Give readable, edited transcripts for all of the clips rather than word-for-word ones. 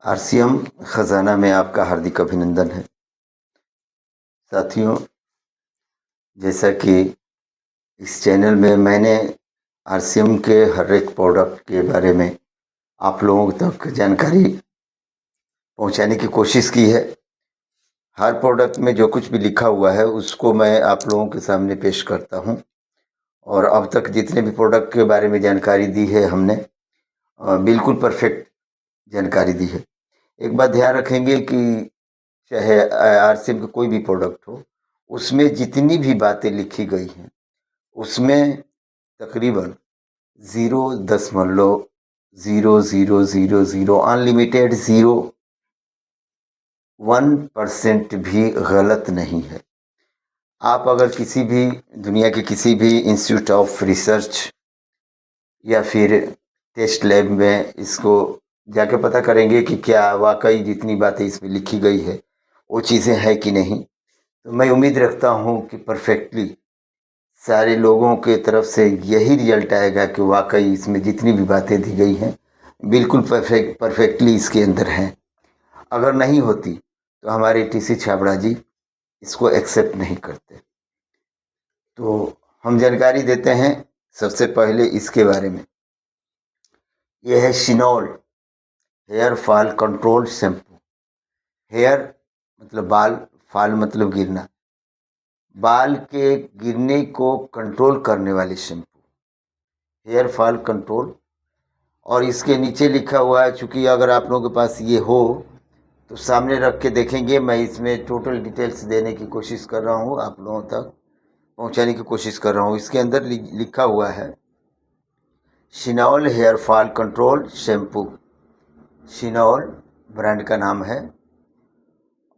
RCM खजाना में आपका हार्दिक अभिनंदन है। साथियों, जैसा कि इस चैनल में मैंने आरसीएम के हर एक प्रोडक्ट के बारे में आप लोगों तक जानकारी पहुंचाने की कोशिश की है। हर प्रोडक्ट में जो कुछ भी लिखा हुआ है उसको मैं आप लोगों के सामने पेश करता हूं, और अब तक जितने भी प्रोडक्ट के बारे में जानकारी दी है हमने बिल्कुल परफेक्ट जानकारी दी है। एक बात ध्यान रखेंगे कि चाहे आरसीएम का कोई भी प्रोडक्ट हो, उसमें जितनी भी बातें लिखी गई हैं उसमें तकरीबन 0.0000 अनलिमिटेड 0.1% भी गलत नहीं है। आप अगर किसी भी दुनिया के किसी भी इंस्टीट्यूट ऑफ रिसर्च या फिर टेस्ट लैब में इसको जाके पता करेंगे कि क्या वाकई जितनी बातें इसमें लिखी गई है वो चीज़ें हैं कि नहीं, तो मैं उम्मीद रखता हूँ कि परफेक्टली सारे लोगों के तरफ से यही रिजल्ट आएगा कि वाकई इसमें जितनी भी बातें दी गई हैं बिल्कुल परफेक्टली इसके अंदर हैं। अगर नहीं होती तो हमारे टीसी छाबड़ा जी इसको एक्सेप्ट नहीं करते। तो हम जानकारी देते हैं सबसे पहले इसके बारे में। यह है Shinol hair fall control shampoo. Hair मतलब बाल, फॉल मतलब गिरना, बाल के गिरने को कंट्रोल करने वाले शैम्पू, हेयर फॉल कंट्रोल। और इसके नीचे लिखा हुआ है, चूँकि अगर आप लोगों के पास ये हो तो सामने रख के देखेंगे। मैं इसमें टोटल डिटेल्स देने की कोशिश कर रहा हूँ, आप लोगों तक पहुँचाने की कोशिश कर रहा हूँ। इसके अंदर लिखा हुआ है Shinol hair fall control shampoo. Shinol brand का नाम है,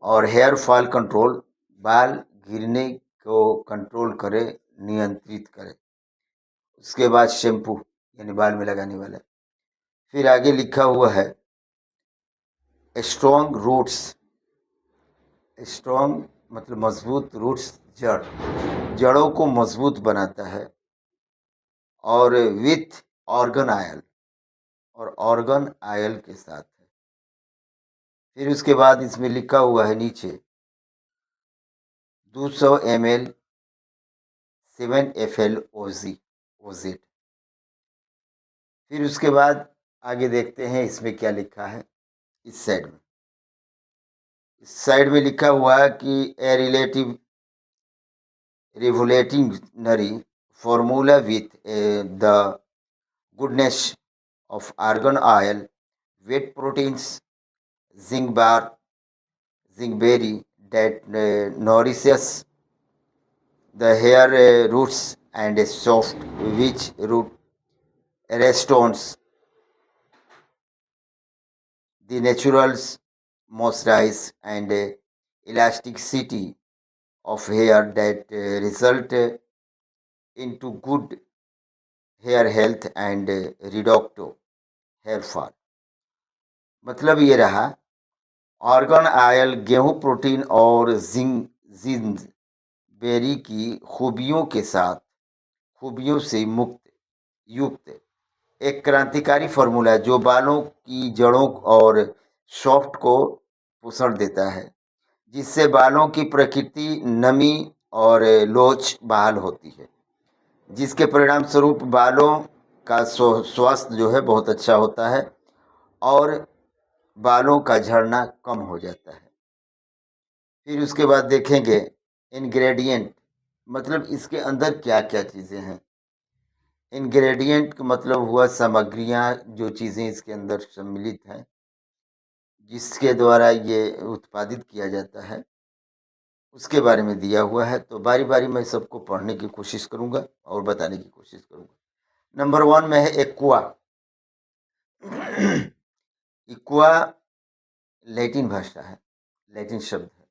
और हेयर फॉल कंट्रोल, बाल गिरने को कंट्रोल करे, नियंत्रित करे। उसके बाद शैम्पू यानी बाल में लगाने वाला। फिर आगे लिखा हुआ है स्ट्रॉन्ग रूट्स। स्ट्रॉन्ग मतलब मजबूत, रूट्स जड़ों को मजबूत बनाता है, और विथ ऑर्गन आयल, और ऑर्गन आयल के साथ है। फिर उसके बाद इसमें लिखा हुआ है नीचे 200 ml 7 FL ओजेड। फिर उसके बाद आगे देखते हैं इसमें क्या लिखा है। इस साइड में लिखा हुआ है कि a relative revolutionary formula with the goodness of argan oil, wheat proteins, zinc bar, zinc berry that nourishes the hair roots, and a soft which root restores the natural moisturize and elasticity of hair that result into good hair health and reducto hair fall. मतलब ये रहा, organ oil गेहूं protein और जिंज berry की खूबियों से युक्त एक क्रांतिकारी फार्मूला है जो बालों की जड़ों और सॉफ्ट को पोषण देता है, जिससे बालों की प्रकृति नमी और लोच बहाल होती है, जिसके परिणाम स्वरूप बालों का स्वास्थ्य जो है बहुत अच्छा होता है, और बालों का झड़ना कम हो जाता है। फिर उसके बाद देखेंगे इंग्रेडिएंट, मतलब इसके अंदर क्या क्या चीज़ें हैं। इंग्रेडिएंट का मतलब हुआ सामग्रियां, जो चीज़ें इसके अंदर सम्मिलित हैं, जिसके द्वारा ये उत्पादित किया जाता है, उसके बारे में दिया हुआ है। तो बारी बारी मैं सबको पढ़ने की कोशिश करूंगा और बताने की कोशिश करूंगा। नंबर 1 में है एक्वा। इक्वा लैटिन भाषा है, लैटिन शब्द है।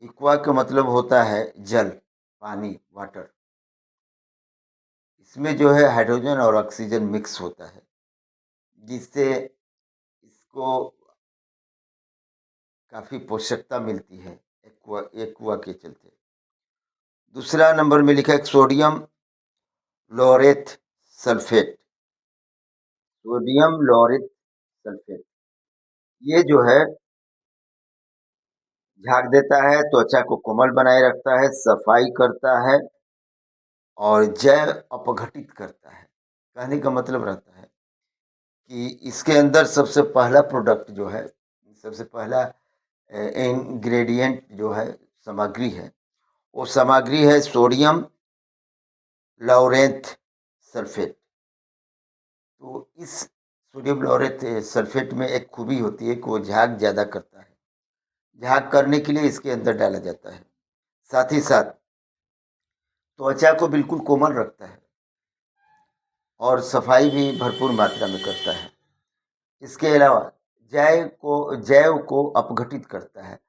इक्वा का मतलब होता है जल, पानी, वाटर। इसमें जो है हाइड्रोजन और ऑक्सीजन मिक्स होता है, जिससे इसको काफ़ी पोषकता मिलती है एक्वा के चलते। दूसरा नंबर में लिखा है sodium laureth sulphate. Sodium laureth sulphate ये जो है झाग देता है, त्वचा को कोमल बनाए रखता है, सफाई करता है और जैव अपघटित करता है। कहने का मतलब रहता है कि इसके अंदर सबसे पहला प्रोडक्ट जो है, सबसे पहला इंग्रेडिएंट जो है, सामग्री है, वो सामग्री है सोडियम लॉरेंथ सल्फेट। तो इस सोडियम लॉरेंथ सल्फेट में एक खूबी होती है कि वो झाग ज़्यादा करता है। झाग करने के लिए इसके अंदर डाला जाता है। साथ ही साथ त्वचा को बिल्कुल कोमल रखता है और सफाई भी भरपूर मात्रा में करता है। इसके अलावा जैव को अपघटित करता है।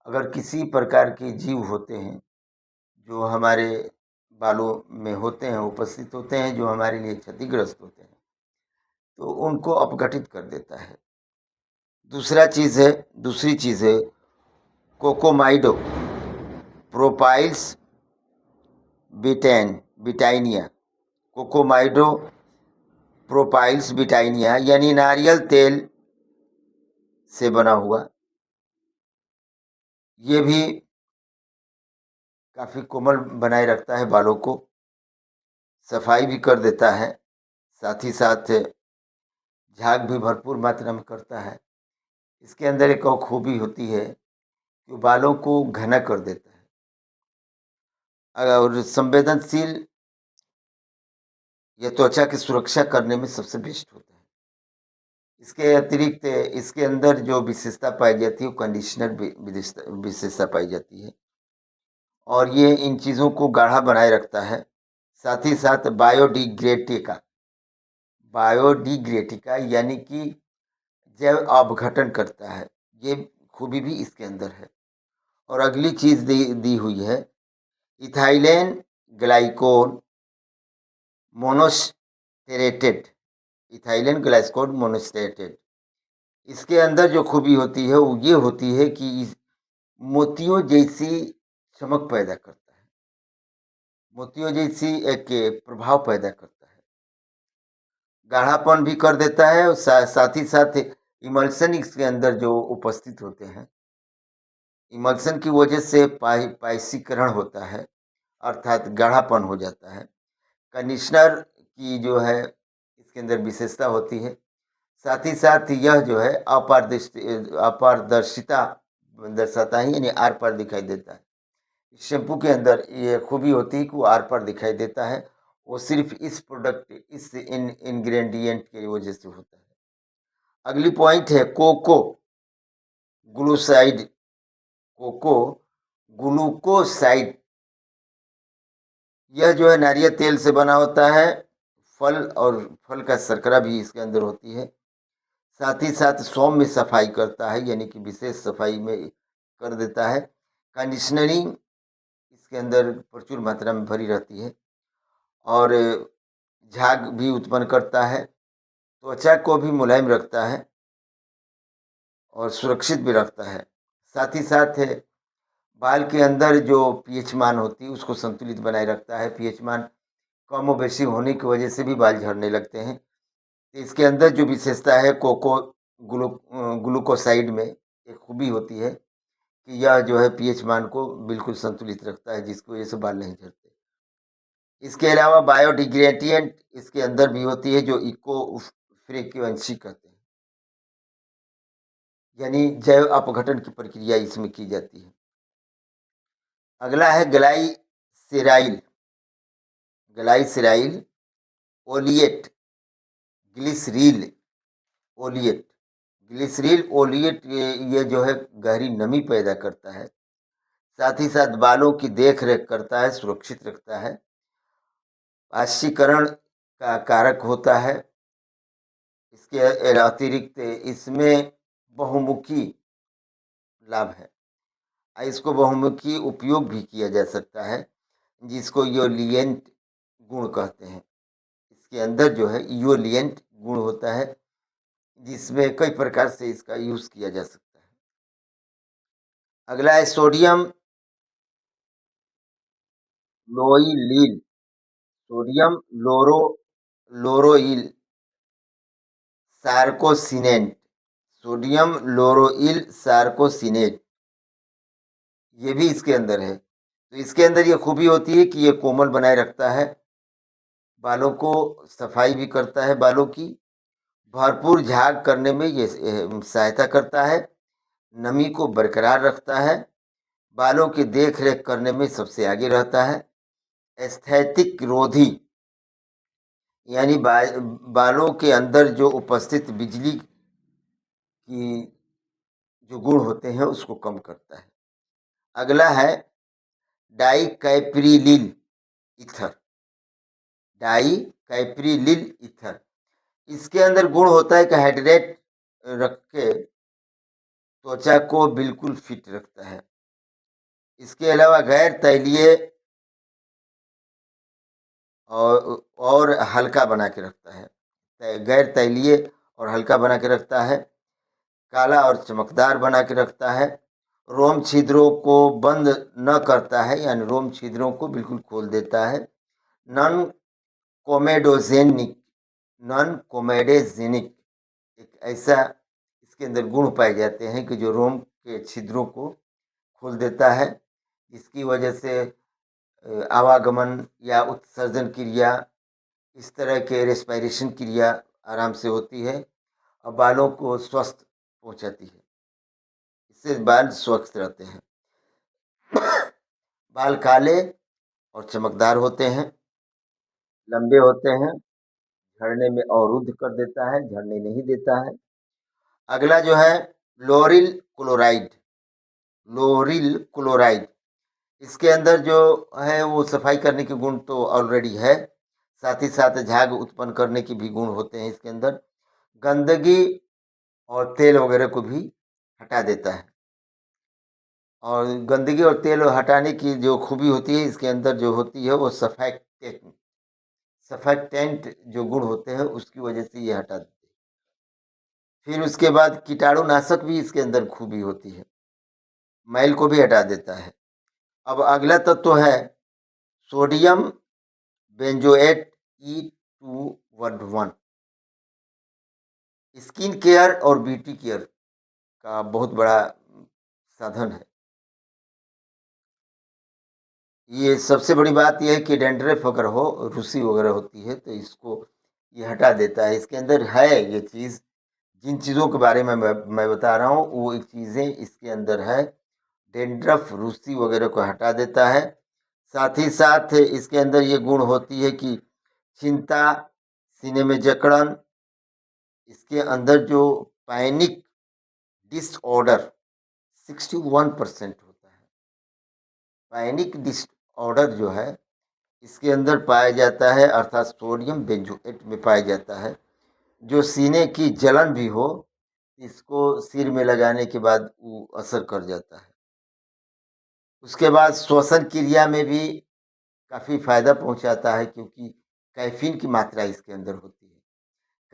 अगर किसी प्रकार के जीव होते हैं जो हमारे बालों में होते हैं, उपस्थित होते हैं, जो हमारे लिए क्षतिग्रस्त होते हैं, तो उनको अपघटित कर देता है। दूसरी चीज़ है कोकोमाइडो प्रोपाइल्स बिटाइनिया। कोकोमाइडो प्रोपाइल्स बिटाइनिया यानी नारियल तेल से बना हुआ, ये भी काफ़ी कोमल बनाए रखता है बालों को, सफाई भी कर देता है, साथ ही साथ झाग भी भरपूर मात्रा में करता है। इसके अंदर एक और खूबी होती है कि बालों को घना कर देता है और संवेदनशील या त्वचा की सुरक्षा करने में सबसे बेस्ट होता है। इसके अतिरिक्त इसके अंदर जो विशेषता पाई जाती है वो कंडीशनर विशेषता पाई जाती है और ये इन चीज़ों को गाढ़ा बनाए रखता है। साथ ही साथ बायोडिग्रेटिका यानी कि जैव अपघटन करता है, ये खूबी भी इसके अंदर है। और अगली चीज़ दी हुई है इथाइलेन ग्लाइकोल मोनोस्टेरेटेड। इथाइलेन ग्लाइकोल मोनोस्टेरेटेड, इसके अंदर जो खूबी होती है वो ये होती है कि मोतियों जैसी चमक पैदा करता है, मोतियों जैसी एक प्रभाव पैदा करता है, गाढ़ापन भी कर देता है और साथ ही साथ इमल्सन इसके अंदर जो उपस्थित होते हैं, इमल्सन की वजह से पाइसीकरण होता है, अर्थात गाढ़ापन हो जाता है। कंडीशनर की जो है इसके अंदर विशेषता होती है। साथ ही साथ यह जो है अपारदर्शिता दर्शाता है, यानी आर पार दिखाई देता है। शैम्पू के अंदर ये खूबी होती है कि वो आर पार दिखाई देता है, वो सिर्फ इस प्रोडक्ट इस इंग्रेडिएंट की वजह से होता है। अगली पॉइंट है कोको ग्लूसाइड। कोको ग्लूकोसाइड, यह जो है नारियल तेल से बना होता है, फल और फल का शर्करा भी इसके अंदर होती है। साथ ही साथ सौम्य सफाई करता है, यानी कि विशेष सफाई में कर देता है। कंडीशनरिंग इसके अंदर प्रचुर मात्रा में भरी रहती है और झाग भी उत्पन्न करता है, त्वचा को भी मुलायम रखता है और सुरक्षित भी रखता है। साथ ही साथ बाल के अंदर जो पीएच मान होती है उसको संतुलित बनाए रखता है। पीएच मान कम और बेशी होने की वजह से भी बाल झड़ने लगते हैं। इसके अंदर जो विशेषता है ग्लूकोसाइड में एक खूबी होती है कि यह जो है पीएच मान को बिल्कुल संतुलित रखता है, जिसकी वजह से बाल नहीं झड़ते। इसके अलावा बायोडिग्रेडिएंट इसके अंदर भी होती है जो इको फ्रीक्वेंसी कहते हैं, यानी जैव अपघटन की प्रक्रिया इसमें की जाती है। अगला है ग्लाइसेराइल। ग्लाइसेराइल ओलिएट ग्लिसरील ओलिएट ग्लिसरील ओलिएट, ये जो है गहरी नमी पैदा करता है, साथ ही साथ बालों की देख रेख करता है, सुरक्षित रखता है, वाष्पीकरण का कारक होता है। इसके अतिरिक्त इसमें बहुमुखी लाभ है, इसको बहुमुखी उपयोग भी किया जा सकता है, जिसको योलिएंट गुण कहते हैं। इसके अंदर जो है योलिएंट गुण होता है, जिसमें कई प्रकार से इसका यूज किया जा सकता है। अगला है सोडियम लोइलील। सोडियम लोरोइल सार्कोसिनेट। सोडियम लोरोइल सार्कोसिनेट, ये भी इसके अंदर है। तो इसके अंदर ये खूबी होती है कि ये कोमल बनाए रखता है, बालों को सफाई भी करता है, बालों की भरपूर झाग करने में ये सहायता करता है, नमी को बरकरार रखता है, बालों की देख रेख करने में सबसे आगे रहता है, एस्थेटिक रोधी, यानी बालों के अंदर जो उपस्थित बिजली की जो गुण होते हैं उसको कम करता है। अगला है डाइकैप्रिलिल ईथर, डाइकैप्रिलिल ईथर। इसके अंदर गुण होता है कि हाइड्रेट रख के त्वचा को बिल्कुल फिट रखता है। इसके अलावा गैर तैलीय और हल्का बना के रखता है, गैर तैलीय और हल्का बना के रखता है, काला और चमकदार बना के रखता है, रोम छिद्रों को बंद न करता है, यानी रोम छिद्रों को बिल्कुल खोल देता है, नॉन कोमेडोजेनिक, नॉन कोमेडोजेनिक एक ऐसा इसके अंदर गुण पाए जाते हैं कि जो रोम के छिद्रों को खोल देता है। इसकी वजह से आवागमन या उत्सर्जन क्रिया, इस तरह के रेस्पिरेशन क्रिया आराम से होती है और बालों को स्वस्थ पहुंचाती है। इससे बाल स्वस्थ रहते हैं। बाल काले और चमकदार होते हैं, लंबे होते हैं, झड़ने में अवरुद्ध कर देता है, झड़ने नहीं देता है। अगला जो है लोरिल क्लोराइड, लोरिल क्लोराइड, इसके अंदर जो है वो सफाई करने के गुण तो ऑलरेडी है, साथ ही साथ झाग उत्पन्न करने के भी गुण होते हैं इसके अंदर, गंदगी और तेल वगैरह को भी हटा देता है। और गंदगी और तेल हटाने की जो खूबी होती है इसके अंदर जो होती है वो सफेक्टेंट जो गुण होते हैं उसकी वजह से ये हटा देते हैं। फिर उसके बाद कीटाणुनाशक भी इसके अंदर खूबी होती है, मैल को भी हटा देता है। अब अगला तत्व है sodium benzoate E2 skin care और ब्यूटी केयर का बहुत बड़ा साधन है। ये सबसे बड़ी बात यह है कि डैंड्रफ अगर हो, रुसी वगैरह होती है तो इसको ये हटा देता है। इसके अंदर है ये चीज़, जिन चीज़ों के बारे में मैं बता रहा हूँ वो एक चीज़ें इसके अंदर है, डैंड्रफ रुसी वगैरह को हटा देता है। साथ ही साथ इसके अंदर ये गुण होती है कि चिंता, सीने में जकड़न, इसके अंदर जो पैनिक डिसऑर्डर 61% होता है। पैनिक डिसऑर्डर जो है इसके अंदर पाया जाता है, अर्थात सोडियम बेंजोएट में पाया जाता है। जो सीने की जलन भी हो इसको सिर में लगाने के बाद वो असर कर जाता है। उसके बाद श्वसन क्रिया में भी काफ़ी फ़ायदा पहुंचाता है, क्योंकि कैफीन की मात्रा इसके अंदर होती है।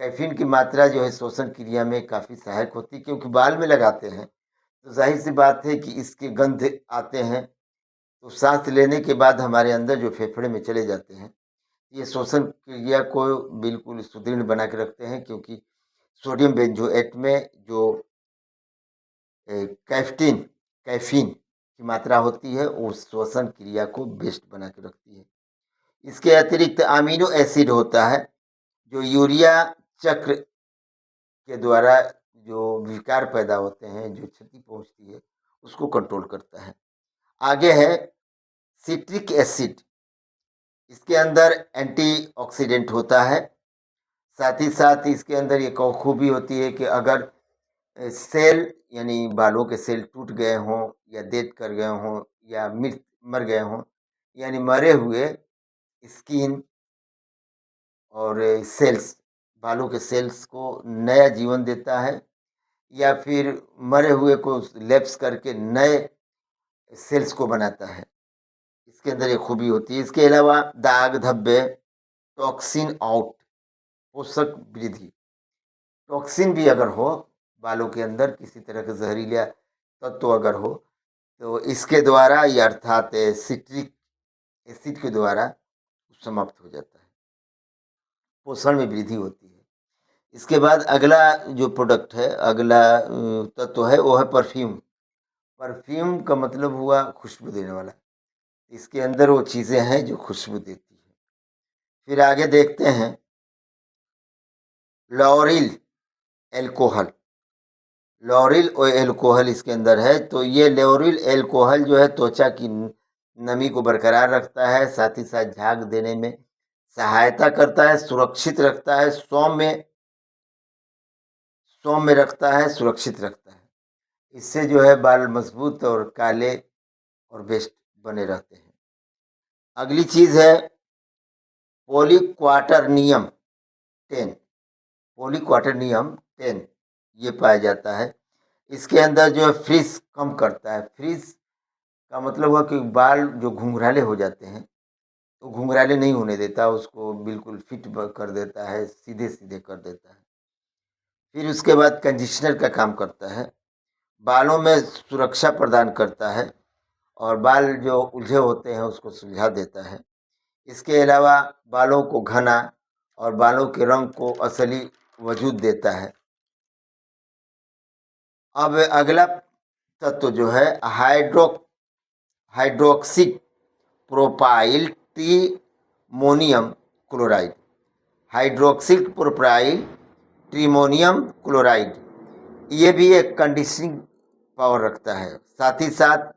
कैफीन की मात्रा जो है श्वसन क्रिया में काफ़ी सहायक होती है, क्योंकि बाल में लगाते हैं तो जाहिर सी बात है कि इसके गंध आते हैं, तो सांस लेने के बाद हमारे अंदर जो फेफड़े में चले जाते हैं, ये श्वसन क्रिया को बिल्कुल सुदृढ़ बना के रखते हैं, क्योंकि सोडियम बेंजोएट में जो कैफ्टीन कैफीन की मात्रा होती है वो श्वसन क्रिया को बेस्ट बना के रखती है। इसके अतिरिक्त अमीनो एसिड होता है जो यूरिया चक्र के द्वारा जो विकार पैदा होते हैं, जो क्षति पहुंचती है, उसको कंट्रोल करता है। आगे है सिट्रिक एसिड, इसके अंदर एंटीऑक्सीडेंट होता है। साथ ही साथ इसके अंदर एक और खूबी होती है कि अगर सेल यानी बालों के सेल टूट गए हों या डेड कर गए हों या मर गए हों, यानी मरे हुए स्किन और सेल्स, बालों के सेल्स को नया जीवन देता है, या फिर मरे हुए को लैप्स करके नए सेल्स को बनाता है। इसके अंदर एक खूबी होती है। इसके अलावा दाग धब्बे, टॉक्सिन आउट, पोषक वृद्धि, टॉक्सिन भी अगर हो बालों के अंदर, किसी तरह का जहरीला तत्व अगर हो तो इसके द्वारा या अर्थात सिट्रिक एसिड के द्वारा समाप्त हो जाता है, पोषण में वृद्धि होती है। इसके बाद अगला जो प्रोडक्ट है, अगला तत्व है वो है परफ्यूम। परफ्यूम का मतलब हुआ खुशबू देने वाला। इसके अंदर वो चीज़ें हैं जो खुशबू देती है। फिर आगे देखते हैं लॉरिल एल्कोहल। लॉरिल और एल्कोहल इसके अंदर है। तो ये लॉरिल एल्कोहल जो है त्वचा की नमी को बरकरार रखता है, साथ ही साथ झाग देने में सहायता करता है, सुरक्षित रखता है, सौम्य रखता है, सुरक्षित रखता है। इससे जो है बाल मजबूत और काले और बेस्ट बने रहते हैं। अगली चीज है पॉलीक्वाटरनियम 10। पॉलीक्वाटरनियम 10 ये पाया जाता है। इसके अंदर जो है फ्रिज कम करता है। फ्रिज का मतलब हुआ कि बाल जो घुंघराले हो जाते हैं तो घुंघराले नहीं होने देता, उसको बिल्कुल फिट कर देता है, सीधे सीधे कर देता है। फिर उसके बाद कंडीशनर का काम करता है, बालों में सुरक्षा प्रदान करता है और बाल जो उलझे होते हैं उसको सुलझा देता है। इसके अलावा बालों को घना और बालों के रंग को असली वजूद देता है। अब अगला तत्व जो है hydroxy propyl trimonium chloride. Hydroxy propyl trimonium chloride ये भी एक कंडीशनिंग पावर रखता है, साथ ही साथ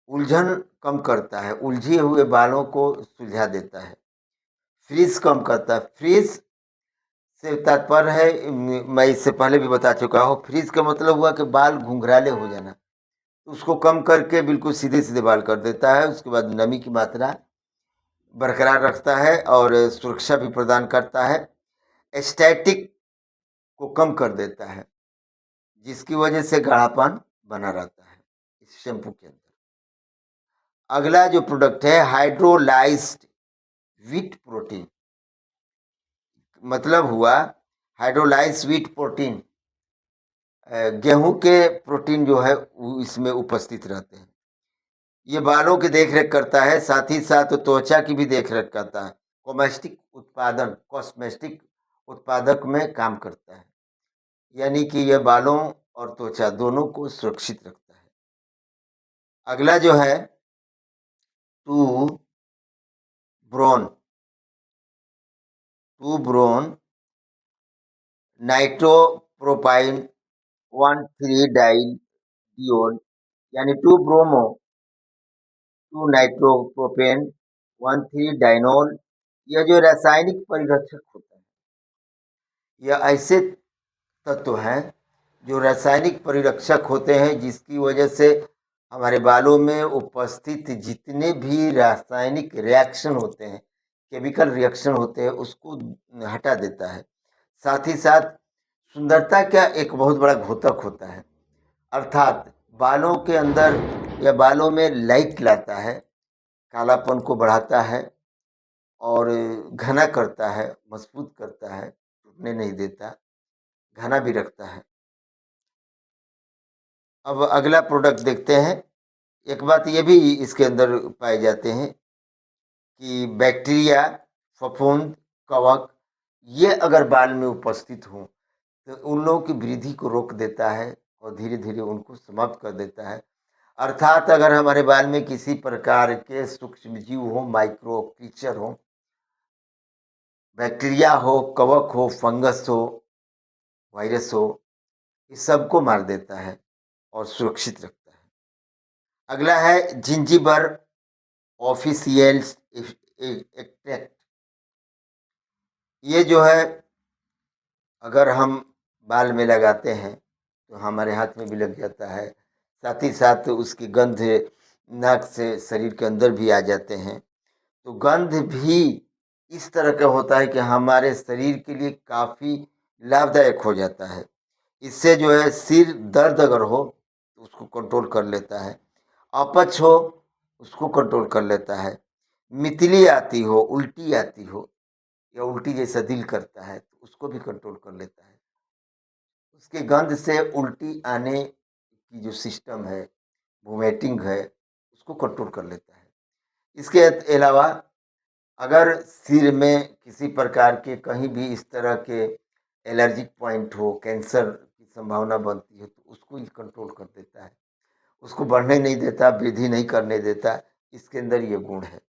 उलझन कम करता है, उलझे हुए बालों को सुलझा देता है। फ्रीज कम करता है। फ्रीज से तात्पर्य है, मैं इससे पहले भी बता चुका हूँ, फ्रीज का मतलब हुआ कि बाल घुंघराले हो जाना, उसको कम करके बिल्कुल सीधे सीधे बाल कर देता है। उसके बाद नमी की मात्रा बरकरार रखता है और सुरक्षा भी प्रदान करता है। स्टैटिक को कम कर देता है, जिसकी वजह से गाढ़ापन बना रहता है इस शैम्पू के अंदर। अगला जो प्रोडक्ट है हाइड्रोलाइज्ड व्हीट प्रोटीन, मतलब हुआ हाइड्रोलाइज्ड व्हीट प्रोटीन। गेहूं के प्रोटीन जो है इसमें उपस्थित रहते हैं। ये बालों की देखरेख करता है, साथ ही साथ त्वचा की भी देखरेख करता है। कॉस्मेटिक उत्पादक में काम करता है, यानी कि यह बालों और त्वचा दोनों को सुरक्षित रखता है। अगला जो है two bromo two bromo nitropropane 1,3 diol यानी 2 ब्रोमो 2 नाइट्रोप्रोपेन 1,3 डाइनोल। यह जो रासायनिक परिरक्षक होता है, यह ऐसे तत्व हैं जो रासायनिक परिरक्षक होते हैं, जिसकी वजह से हमारे बालों में उपस्थित जितने भी रासायनिक रिएक्शन होते हैं, केमिकल रिएक्शन होते हैं, उसको हटा देता है। साथ ही साथ सुंदरता का एक बहुत बड़ा घोतक होता है, अर्थात बालों के अंदर या बालों में लाइट लाता है, कालापन को बढ़ाता है और घना करता है, मजबूत करता है, टूटने नहीं देता, घना भी रखता है। अब अगला प्रोडक्ट देखते हैं। एक बात ये भी इसके अंदर पाए जाते हैं कि बैक्टीरिया, फफूंद, कवक ये अगर बाल में उपस्थित हों तो उन लोगों की वृद्धि को रोक देता है और धीरे धीरे उनको समाप्त कर देता है। अर्थात अगर हमारे बाल में किसी प्रकार के सूक्ष्म जीव हो, माइक्रो क्रीचर हो, बैक्टीरिया हो, कवक हो, फंगस हो, वायरस हो, इस सबको मार देता है और सुरक्षित रखता है। अगला है जिंजीबर ऑफिशियल्स एक्ट्रैक्ट। ये जो है अगर हम बाल में लगाते हैं तो हमारे हाथ में भी लग जाता है, साथ ही साथ उसकी गंध नाक से शरीर के अंदर भी आ जाते हैं। तो गंध भी इस तरह का होता है कि हमारे शरीर के लिए काफ़ी लाभदायक हो जाता है। इससे जो है सिर दर्द अगर हो तो उसको कंट्रोल कर लेता है, अपच हो उसको कंट्रोल कर लेता है, मितली आती हो, उल्टी आती हो या उल्टी जैसा दिल करता है तो उसको भी कंट्रोल कर लेता है। उसके गंध से उल्टी आने की जो सिस्टम है, वोमिटिंग है, उसको कंट्रोल कर लेता है। इसके अलावा अगर सिर में किसी प्रकार के कहीं भी इस तरह के एलर्जिक पॉइंट हो, कैंसर की संभावना बनती है, तो उसको ये कंट्रोल कर देता है, उसको बढ़ने नहीं देता, वृद्धि नहीं करने देता, इसके अंदर ये गुण है।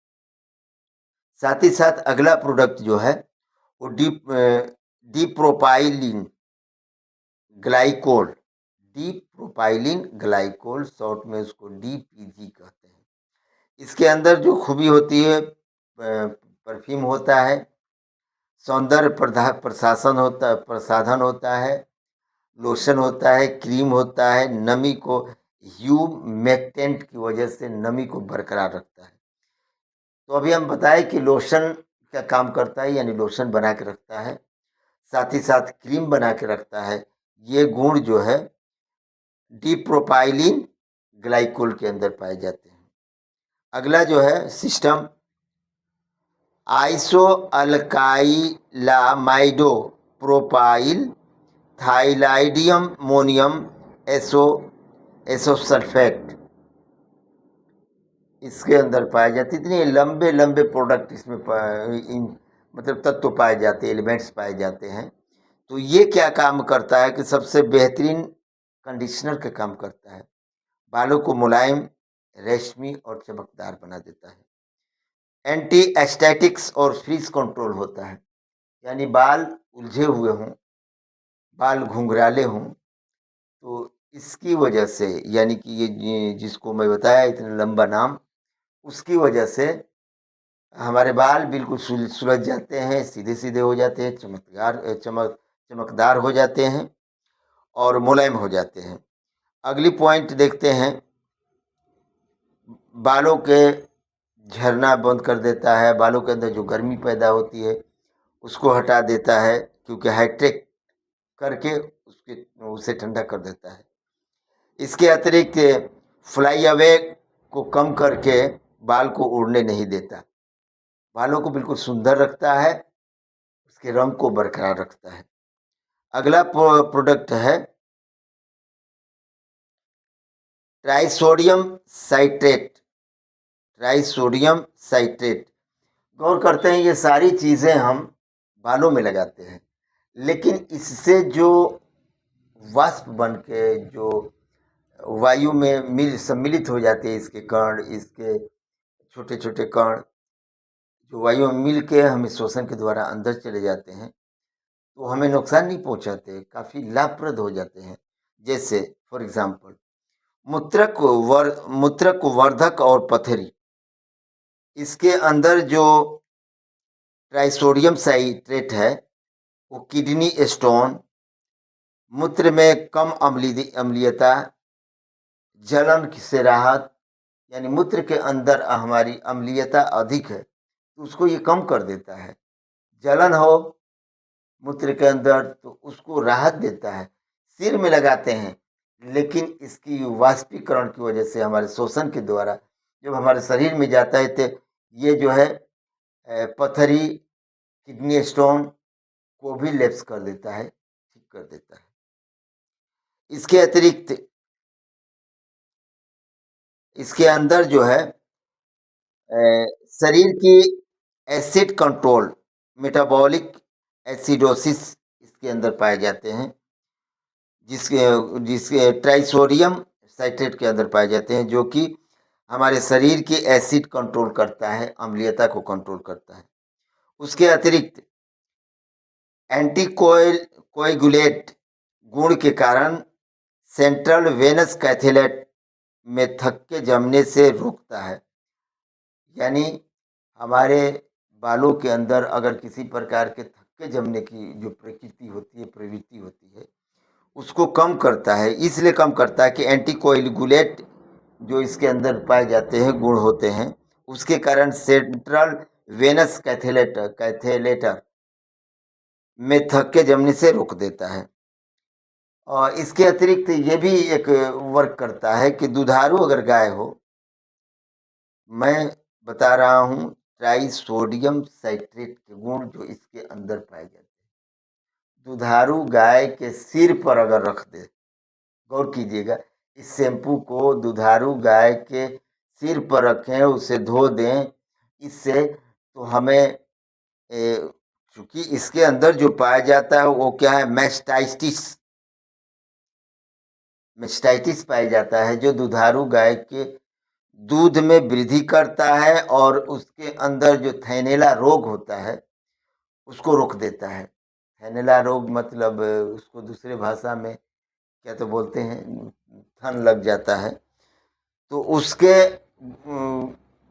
साथ ही साथ अगला प्रोडक्ट जो है वो डिप्रोपाइलिन ग्लाइकोल, डिप्रोपाइलिन ग्लाइकोल, शॉर्ट में उसको डीपीजी कहते हैं। इसके अंदर जो खूबी होती है, परफ्यूम होता है, सौंदर्य प्रशासन होता प्रसाधन होता है, लोशन होता है, क्रीम होता है, नमी को ह्यूमेक्टेंट की वजह से नमी को बरकरार रखता है। तो अभी हम बताएं कि लोशन क्या काम करता है, यानी लोशन बना के रखता है, साथ ही साथ क्रीम बना के रखता है। ये गुण जो है डिप्रोपाइलिन ग्लाइकोल के अंदर पाए जाते हैं। अगला जो है सिस्टम आइसो अल्काइलामाइडो प्रोपाइल थाइलाइडियम मोनियम एसो एसोसल्फेट इसके अंदर पाए जाते। इतने लंबे लंबे प्रोडक्ट इसमें मतलब तत्व पाए जाते हैं, एलिमेंट्स पाए जाते हैं। तो ये क्या काम करता है कि सबसे बेहतरीन कंडीशनर का काम करता है, बालों को मुलायम, रेशमी और चमकदार बना देता है। एंटी एस्थेटिक्स और फ्रीज कंट्रोल होता है, यानी बाल उलझे हुए हों, बाल घुंघराले हों, तो इसकी वजह से, यानी कि ये जिसको मैं बताया इतना लंबा नाम, उसकी वजह से हमारे बाल बिल्कुल सुलझ जाते हैं, सीधे सीधे हो जाते हैं, चमकदार हो जाते हैं और मुलायम हो जाते हैं। अगली पॉइंट देखते हैं, बालों के झड़ना बंद कर देता है, बालों के अंदर जो गर्मी पैदा होती है उसको हटा देता है, क्योंकि हाइड्रेट करके उसे ठंडा कर देता है। इसके अतिरिक्त फ्लाई अवे को कम करके बाल को उड़ने नहीं देता, बालों को बिल्कुल सुंदर रखता है, उसके रंग को बरकरार रखता है। अगला प्रोडक्ट है ट्राइसोडियम साइट्रेट, ट्राइसोडियम साइट्रेट। गौर करते हैं ये सारी चीज़ें हम बालों में लगाते हैं, लेकिन इससे जो वाष्प बन के जो वायु में सम्मिलित हो जाते हैं, इसके कण, इसके छोटे छोटे कण जो वायु में मिल के हमें श्वसन के द्वारा अंदर चले जाते हैं, तो हमें नुकसान नहीं पहुंचाते, काफ़ी लाभप्रद हो जाते हैं। जैसे फॉर एग्जाम्पल मूत्रक वर्धक और पथरी, इसके अंदर जो ट्राइसोडियम साइट्रेट है वो किडनी स्टोन, मूत्र में कम अम्लीयता, जलन से राहत, यानी मूत्र के अंदर हमारी अम्लीयता अधिक है तो उसको ये कम कर देता है। जलन हो मूत्र के अंदर तो उसको राहत देता है। सिर में लगाते हैं, लेकिन इसकी वाष्पीकरण की वजह से हमारे शोषण के द्वारा जब हमारे शरीर में जाता है तो ये जो है पथरी, किडनी स्टोन को भी लैप्स कर देता है, ठीक कर देता है। इसके अतिरिक्त इसके अंदर जो है शरीर की एसिड कंट्रोल, मेटाबॉलिक एसिडोसिस इसके अंदर पाए जाते हैं, जिसके जिसके ट्राइसोडियम साइट्रेट के अंदर पाए जाते हैं, जो कि हमारे शरीर की एसिड कंट्रोल करता है, अम्लीयता को कंट्रोल करता है। उसके अतिरिक्त कोएगुलेट गुण के कारण सेंट्रल वेनस कैथेलेट में थक्के जमने से रोकता है, यानी हमारे बालों के अंदर अगर किसी प्रकार के थक्के जमने की जो प्रकृति होती है, प्रवृत्ति होती है, उसको कम करता है। इसलिए कम करता है कि एंटीकोएगुलेट जो इसके अंदर पाए जाते हैं, गुण होते हैं, उसके कारण सेंट्रल वेनस कैथेलेटर में थक्के जमने से रोक देता है। और इसके अतिरिक्त ये भी एक वर्क करता है कि दुधारू अगर गाय हो, मैं बता रहा हूँ ट्राइसोडियम साइट्रेट के गुण जो इसके अंदर पाए जाते हैं, दुधारू गाय के सिर पर अगर रख दे, गौर कीजिएगा, इस शैम्पू को दुधारू गाय के सिर पर रखें, उसे धो दें, इससे तो हमें चूंकि इसके अंदर जो पाया जाता है वो क्या है, मैस्टाइटिस पाया जाता है, जो दुधारू गाय के दूध में वृद्धि करता है और उसके अंदर जो थैनेला रोग होता है उसको रोक देता है। थैनेला रोग मतलब उसको दूसरे भाषा में क्या तो बोलते हैं, थन लग जाता है, तो उसके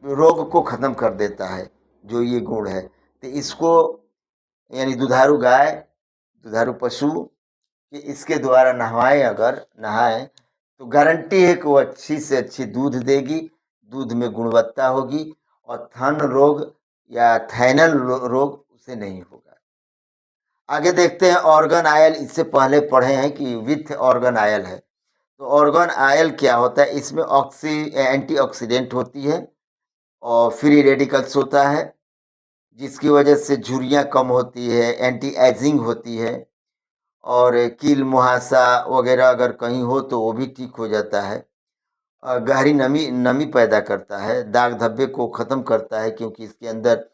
रोग को खत्म कर देता है जो ये गुण है। तो इसको यानी दुधारू गाय, दुधारू पशु कि इसके द्वारा नहाएं तो गारंटी है कि वो अच्छी से अच्छी दूध देगी, दूध में गुणवत्ता होगी और थन रोग या थैनल रोग उसे नहीं होगा। आगे देखते हैं ऑर्गन आयल। इससे पहले पढ़े हैं कि विथ ऑर्गन आयल है। तो ऑर्गन आयल क्या होता है, इसमें एंटीऑक्सीडेंट होती है और फ्री रेडिकल्स होता है, जिसकी वजह से झुर्रियाँ कम होती है, एंटी एजिंग होती है और कील मुहासा वगैरह अगर कहीं हो तो वो भी ठीक हो जाता है। गहरी नमी नमी पैदा करता है, दाग धब्बे को ख़त्म करता है, क्योंकि इसके अंदर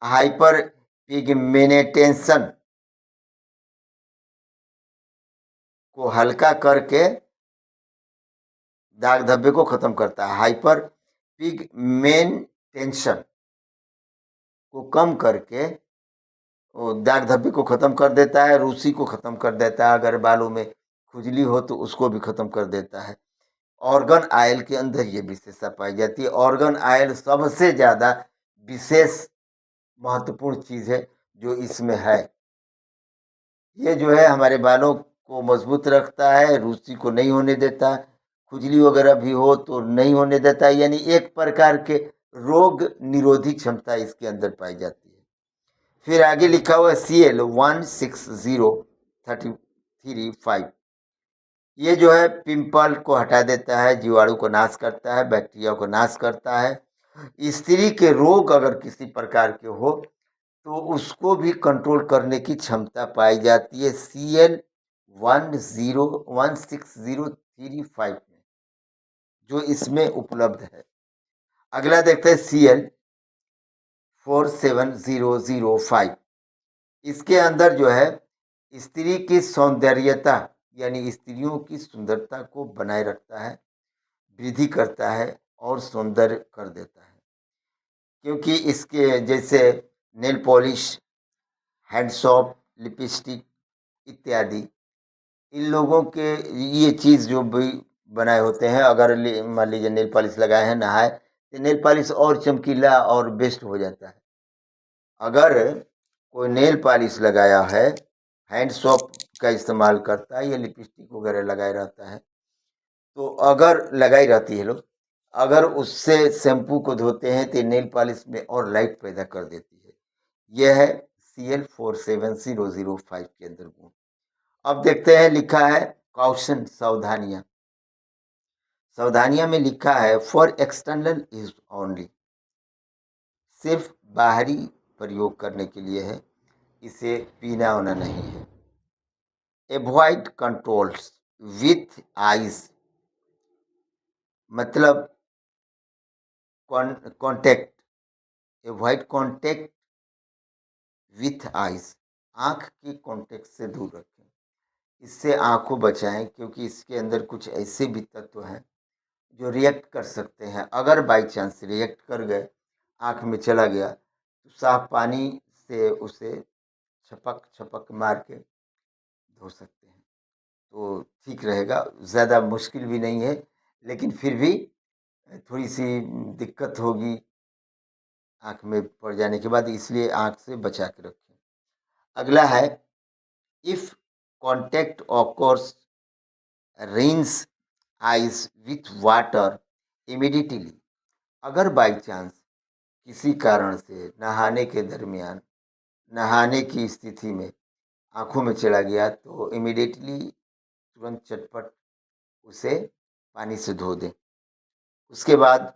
हाइपर पिगमेंटेशन को हल्का करके दाग धब्बे को ख़त्म करता है। हाइपर पिगमेंटेशन को कम करके वो दाग धब्बे को ख़त्म कर देता है, रूसी को ख़त्म कर देता है, अगर बालों में खुजली हो तो उसको भी ख़त्म कर देता है। ऑर्गन आयल के अंदर ये विशेषता पाई जाती है। ऑर्गन आयल सबसे ज़्यादा विशेष महत्वपूर्ण चीज़ है जो इसमें है। ये जो है हमारे बालों को मजबूत रखता है, रूसी को नहीं होने देता, खुजली वगैरह भी हो तो नहीं होने देता, यानी एक प्रकार के रोग निरोधी क्षमता इसके अंदर पाई जाती है। फिर आगे लिखा हुआ है CL 160335। ये जो है पिंपल को हटा देता है, जीवाणु को नाश करता है, बैक्टीरिया को नाश करता है। स्त्री के रोग अगर किसी प्रकार के हो तो उसको भी कंट्रोल करने की क्षमता पाई जाती है CL 160335 में, जो इसमें उपलब्ध है। अगला देखते हैं CL 47005। इसके अंदर जो है स्त्री की सौंदर्यता यानी स्त्रियों की सुंदरता को बनाए रखता है, वृद्धि करता है और सौंदर्य कर देता है। क्योंकि इसके जैसे nail polish, hand soap, lipstick इत्यादि, इन लोगों के ये चीज़ जो भी बनाए होते हैं, अगर मान लीजिए नेल पॉलिश लगाए हैं, नहाए तो नेल पॉलिश और चमकीला और बेस्ट हो जाता है। अगर कोई नेल पॉलिश लगाया है, हैंड सोप का इस्तेमाल करता है या लिपस्टिक वगैरह लगाए रहता है, तो अगर लगाई रहती है लोग, अगर उससे शैम्पू को धोते हैं तो नेल पॉलिश में और लाइट पैदा कर देती है। यह है CL 47005 के अंदर गुण। अब देखते हैं, लिखा है कॉशन, सावधानियां। सावधानियां में लिखा है फॉर एक्सटर्नल यूज ओनली, सिर्फ बाहरी प्रयोग करने के लिए है, इसे पीना होना नहीं है। एवॉइड कंट्रोल्स विथ आइज, मतलब contact, avoid contact with eyes, आंख की कॉन्टेक्ट से दूर रखें, इससे आँख को बचाएं, क्योंकि इसके अंदर कुछ ऐसे भी तत्व हैं जो रिएक्ट कर सकते हैं। अगर बाई चांस रिएक्ट कर गए, आँख में चला गया, तो साफ पानी से उसे छपक छपक मार के धो सकते हैं, तो ठीक रहेगा। ज़्यादा मुश्किल भी नहीं है, लेकिन फिर भी थोड़ी सी दिक्कत होगी आँख में पड़ जाने के बाद, इसलिए आँख से बचा के रखें। अगला है if contact occurs, rinse eyes with water immediately. अगर बाई चांस किसी कारण से नहाने के दरमियान, नहाने की स्थिति में आँखों में चला गया, तो इमीडिएटली तुरंत चटपट उसे पानी से धो दें। उसके बाद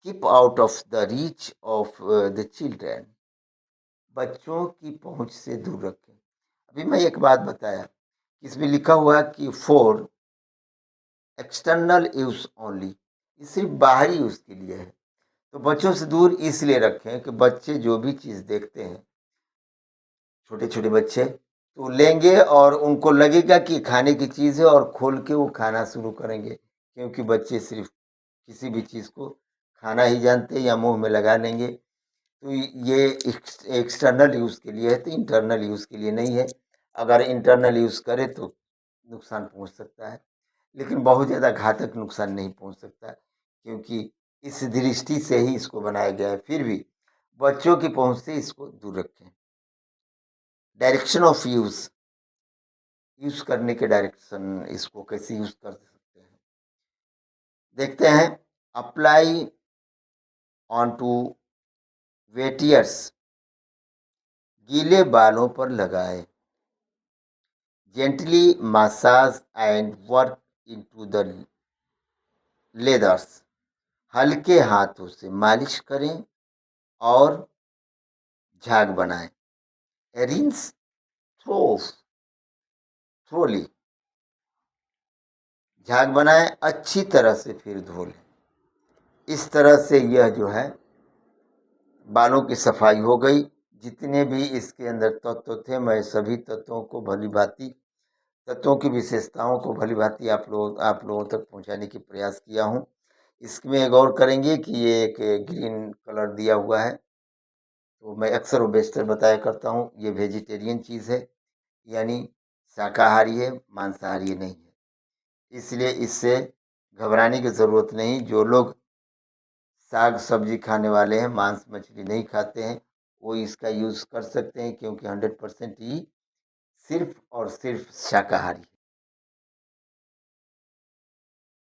keep out of the reach of the children, बच्चों की पहुंच से दूर रखें। अभी मैं एक बात बताया, इसमें लिखा हुआ है कि फॉर एक्सटर्नल यूज ओनली, ये सिर्फ बाहरी यूज के लिए है। तो बच्चों से दूर इसलिए रखें कि बच्चे जो भी चीज़ देखते हैं, छोटे-छोटे बच्चे, तो लेंगे और उनको लगेगा कि खाने की चीज़ है और खोल के वो खाना शुरू करेंगे। क्योंकि बच्चे सिर्फ़ किसी भी चीज़ को खाना ही जानते हैं या मुँह में लगा लेंगे। तो ये एक्सटर्नल यूज़ के लिए है, तो इंटरनल यूज़ के लिए नहीं है। अगर इंटरनल यूज़ करे तो नुकसान पहुँच सकता है, लेकिन बहुत ज़्यादा घातक नुकसान नहीं पहुँच सकता, क्योंकि इस दृष्टि से ही इसको बनाया गया है। फिर भी बच्चों की पहुँच से इसको दूर रखें। डायरेक्शन ऑफ यूज़, यूज़ करने के डायरेक्शन, इसको कैसे यूज़ कर सकते हैं? देखते हैं, apply on to wet ears, गीले बालों पर लगाएँ। Gently massage and work into the lathers, हल्के हाथों से मालिश करें और झाग बनाएं। रिंस थ्रो थ्रोली, झाग बनाएं, अच्छी तरह से फिर धो लें। इस तरह से यह जो है बालों की सफाई हो गई। जितने भी इसके अंदर तत्व थे, मैं सभी तत्वों को भली-भांति, तत्वों की विशेषताओं को भली-भांति आप लोगों तक पहुँचाने की प्रयास किया हूँ। इसमें गौर करेंगे कि ये एक ग्रीन कलर दिया हुआ है, तो मैं अक्सर वो बेशतर बताया करता हूँ, ये वेजिटेरियन चीज़ है, यानी शाकाहारी है, मांसाहारी नहीं है। इसलिए इससे घबराने की ज़रूरत नहीं। जो लोग साग-सब्ज़ी खाने वाले हैं, मांस-मछली नहीं खाते हैं, वो इसका यूज़ कर सकते हैं, क्योंकि 100% ही सिर्फ़ और सिर्फ़ शाकाहारी है।